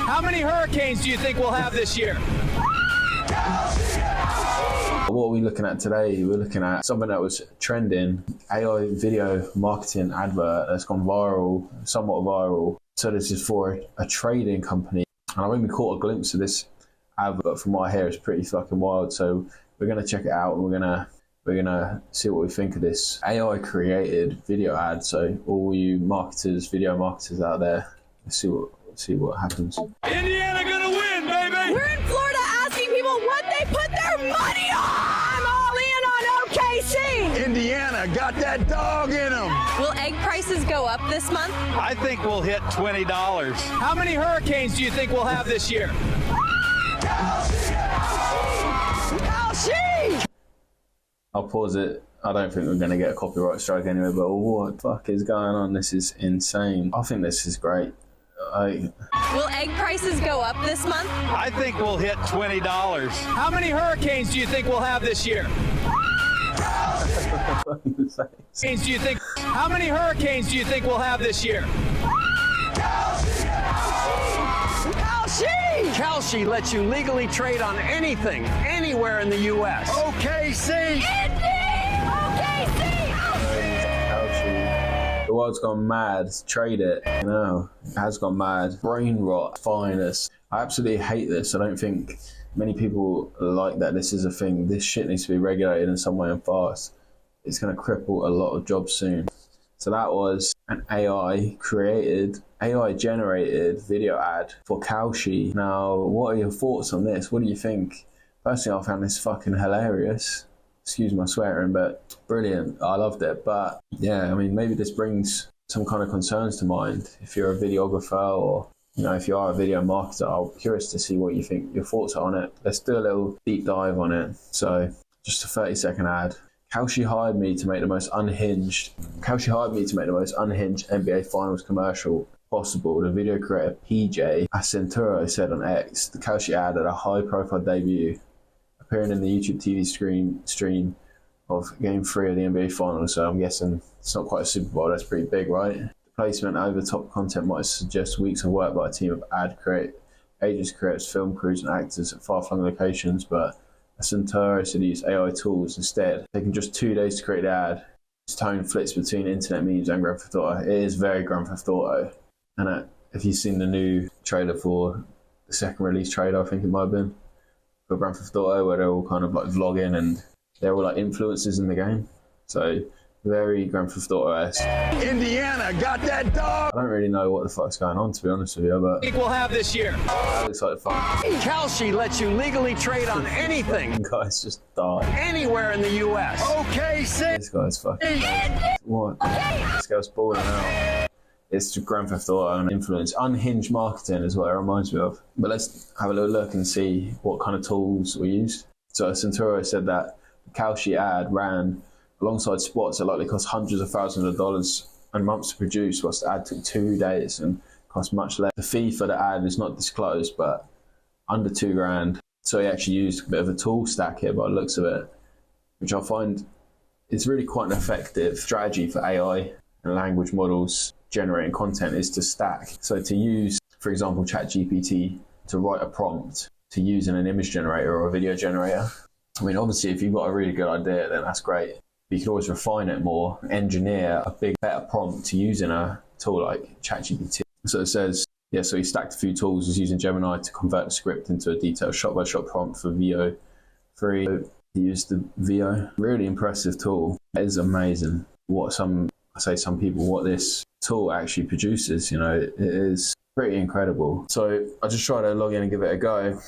How many hurricanes do you think we'll have this year? What are we looking at today? We're looking at something that was trending, AI video marketing advert that's gone viral, somewhat viral. So this is for a trading company. And I've only caught a glimpse of this advert from what I hear. It's pretty fucking wild. So we're going to check it out and we're going to see what we think of this AI created video ad. So all you marketers, video marketers out there, let's see what happens. Indiana gonna win, baby! We're in Florida asking people what they put their money on! I'm all in on OKC! Indiana got that dog in them. Will egg prices go up this month? I think we'll hit $20. How many hurricanes do you think we'll have this year? Kalshi! I'll pause it. I don't think we're going to get a copyright strike anyway, but what the fuck is going on? This is insane. I think this is great. Will egg prices go up this month? I think we'll hit $20. How many hurricanes do you think we'll have this year? How many hurricanes do you think we'll have this year? Kalshi lets you legally trade on anything, anywhere in the U.S. OKC! The world's gone mad. Trade it. You know, it has gone mad. Brain rot, finest. I absolutely hate this. I don't think many people like that this is a thing. This shit needs to be regulated in some way and fast. It's going to cripple a lot of jobs soon. So that was an AI generated video ad for Kalshi. Now, what are your thoughts on this? What do you think? Personally, I found this fucking hilarious. Excuse my swearing, but brilliant. I loved it. But yeah, I mean, maybe this brings some kind of concerns to mind. If you're a videographer or, you know, if you are a video marketer, I'm curious to see what you think, your thoughts are on it. Let's do a little deep dive on it. So just a 30-second ad. Kalshi hired me to make the most unhinged NBA Finals commercial possible. The video creator PJ Acenturo said on X, the Kalshi ad had a high-profile debut, appearing in the YouTube TV stream of Game 3 of the NBA Finals. So I'm guessing it's not quite a Super Bowl. That's pretty big, right? The placement over the top content might suggest weeks of work by a team of agents, creators, film crews, and actors at far-flung locations, but Acenturo said he used AI tools instead. Taking just 2 days to create the ad. Its tone flips between internet memes and Grand Theft Auto. It is very Grand Theft Auto. And if you've seen the new trailer for the second release trailer, I think it might have been, for Grand Theft Auto, where they're all kind of like vlogging and they're all like influencers in the game. So very Grand Theft Auto-esque. Indiana got that dog. I don't really know what the fuck's going on, to be honest with you, but I think we'll have this year. that looks like fun. Kalshi lets you legally trade on anything, Guys just died. anywhere in the U.S. OKC! This guy's fucking what? This guy's balling out. It's Grand Theft Auto and influence. Unhinged marketing is what it reminds me of. But let's have a little look and see what kind of tools were used. So Acenturo said that the Kalshi ad ran alongside spots that likely cost hundreds of thousands of dollars and months to produce, whilst the ad took 2 days and cost much less. The fee for the ad is not disclosed, but under $2,000. So he actually used a bit of a tool stack here by the looks of it, which I find is really quite an effective strategy for AI and language models generating content, is to stack. So to use, for example, ChatGPT to write a prompt to use in an image generator or a video generator. I mean, obviously, if you've got a really good idea, then that's great. But you can always refine it more, engineer a better prompt to use in a tool like ChatGPT. So it says, yeah, so he stacked a few tools. He's using Gemini to convert the script into a detailed shot-by-shot prompt for VO 3. He used the VO. Really impressive tool. It is amazing what some people, what this tool actually produces. You know, it is pretty incredible. So I just tried to log in and give it a go.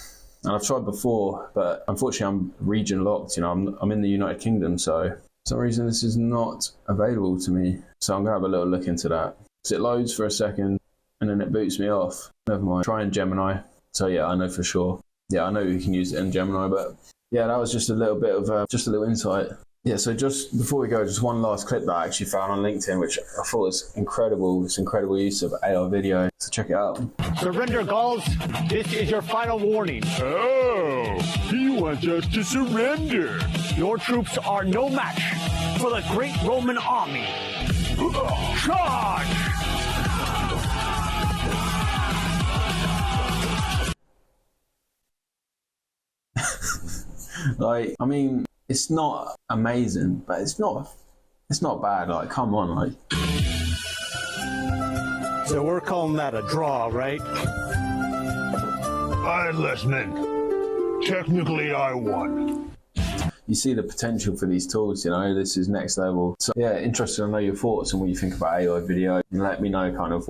And I've tried before, but unfortunately I'm region locked. You know, I'm in the United Kingdom, so for some reason this is not available to me. So I'm gonna have a little look into that. So it loads for a second and then it boots me off. Never mind. Trying Gemini. So yeah, I know for sure. Yeah, I know you can use it in Gemini, but yeah, that was just a little bit of just a little insight. Yeah, so just before we go, just one last clip that I actually found on LinkedIn, which I thought was incredible. It's incredible use of AI video. So check it out. Surrender, Gauls. This is your final warning. Oh, he wants us to surrender. Your troops are no match for the great Roman army. Charge! Like, I mean, it's not amazing, but it's not bad. Like, come on, like. So we're calling that a draw, right? I listening. Technically, I won. You see the potential for these tools, you know, this is next level. So yeah, interested to know your thoughts and what you think about AI video. And let me know kind of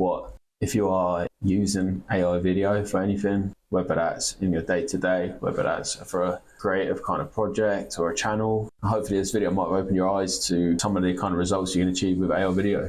if you are using AI video for anything, whether that's in your day-to-day, whether that's for a creative kind of project or a channel. Hopefully this video might open your eyes to some of the kind of results you can achieve with AI video.